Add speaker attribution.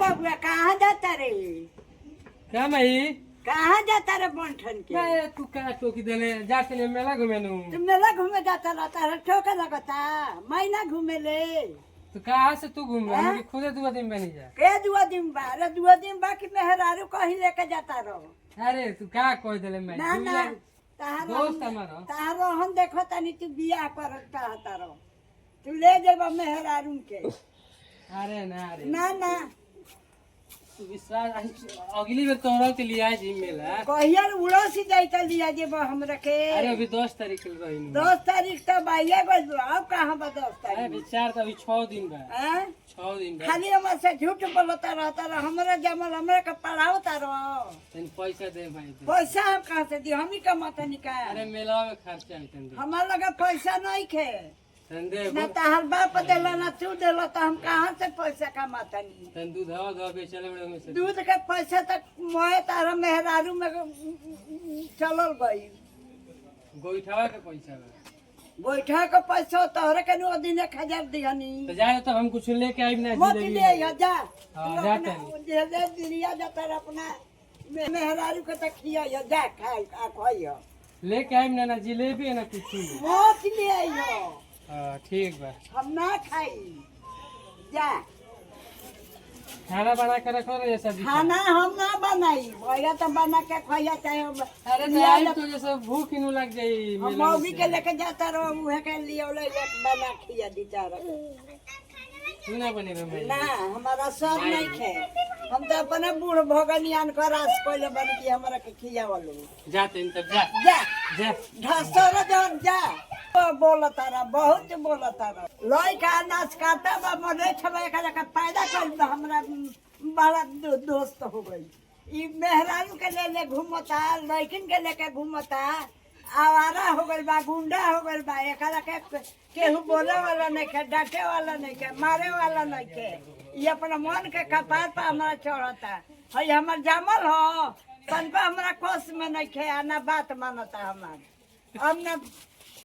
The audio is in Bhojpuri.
Speaker 1: बबुआ कहाँ जाता रे?
Speaker 2: क्या मई
Speaker 1: कहाँ जाता रे बंठन के?
Speaker 2: क्या तू क्या टोकी देले जाते ले मेला घूमे नु
Speaker 1: तुम मेला घूमे जाता रहता है, ठोके लगता महीना घूमे ले।
Speaker 2: तो कहाँ से तू घूम रहा
Speaker 1: हाँ?
Speaker 2: है खुदे दुआ दिन बनी जा
Speaker 1: के दुआ दिन बा रे? दुआ दिन बा कि मेहरारू कहीं लेके जाता रहो?
Speaker 2: अरे तू क्या कह देले मैं
Speaker 1: ना ना
Speaker 2: दोस्त हमारा
Speaker 1: तारो हम देखो तनी तू बियाह कर चाहता रहो, तू ले जेबा मेहरारू के।
Speaker 2: अरे ना रे
Speaker 1: ना ना
Speaker 2: तू विश्वास अगली बार तोहरा के लिए आज ही मेला
Speaker 1: कहिया उड़ो सी जाइता लिया जेबा हमरा के।
Speaker 2: अरे अभी 10 तारीख के रही
Speaker 1: 10 तारीख तो बाइये गइल बा, अब कहाँ बा 10
Speaker 2: अरे
Speaker 1: तारीख?
Speaker 2: विचार तो अभी 6 दिन बा
Speaker 1: हैं?
Speaker 2: 6 दिन बा
Speaker 1: खाली हमर से झूठ बोलता रहता रह, हमरा जमल हमरा के पढ़ावता रह।
Speaker 2: तन पैसा दे भाई तू
Speaker 1: पैसा हम कहाँ से दी? हम ही कमाता निकाल।
Speaker 2: अरे मेला में खर्चा है तन दे
Speaker 1: हमार लगे पैसा नहीं खे,
Speaker 2: तन दे
Speaker 1: ना तहार बाप देला ना तू देला, तो हम कहाँ से पैसा कमाता नहीं?
Speaker 2: तन दूध हवा दवा बेचले बड़े में से
Speaker 1: दूध के पैसा तक मोए तारा मेहरारू में चलल गई।
Speaker 2: गोइठावा के पैसा बा
Speaker 1: बैठा के पैसा तोहरे के नु दिन 1000 दिहनी।
Speaker 2: तो जाए तो हम कुछ लेके आई ना
Speaker 1: मत
Speaker 2: जिलेबी
Speaker 1: ले जा।
Speaker 2: हाँ, जाते हैं।
Speaker 1: जे दिलिया जाता रह अपना मेहरारू के तक खिया जा खाई आ खोइयो।
Speaker 2: लेके आई ना जिलेबी है ना कुछ
Speaker 1: मत ले आइयो,
Speaker 2: हाँ ठीक बा
Speaker 1: हम ना खाई। जा
Speaker 2: खाना बना के रखो ना ये सब
Speaker 1: खाना हम ना बनाई, भैया तो बना के खोइया चाहे
Speaker 2: अरे नहीं तो जैसे भूख ही लग जाई
Speaker 1: हम
Speaker 2: मेला में
Speaker 1: मौगी
Speaker 2: से।
Speaker 1: के लेके जाता रहो, उहे के लिए ले बना खिया दी जा रहा।
Speaker 2: तू ना बने रे मैं
Speaker 1: ना हमारा सब नहीं खे, हम तो अपने बूढ़ भगनियान का रास कोइले बन के हमरा के खियावलो।
Speaker 2: जाते हैं तब जा
Speaker 1: जा
Speaker 2: जा
Speaker 1: ढसर जन जा। बोलता रहा, बहुत बोलता रहा। लोई का नाच काटा बा मने छबे का पैदा कर हमरा बड़ा दोस्त हो गई। ई मेहरारू के ले घूमता, लड़किन के लेके घूमता, आवारा हो गइल बा, गुंडा हो गइल बा। एकरा के केहू बोले वाला नहीं के, डांटे वाला नहीं के, मारे वाला नहीं के। ये अपना मन के कपार पर हमारा चढ़ता है, हमार जामल हो तनका हमरा कोस में नहीं खे, ना बात मानता हमार। अब न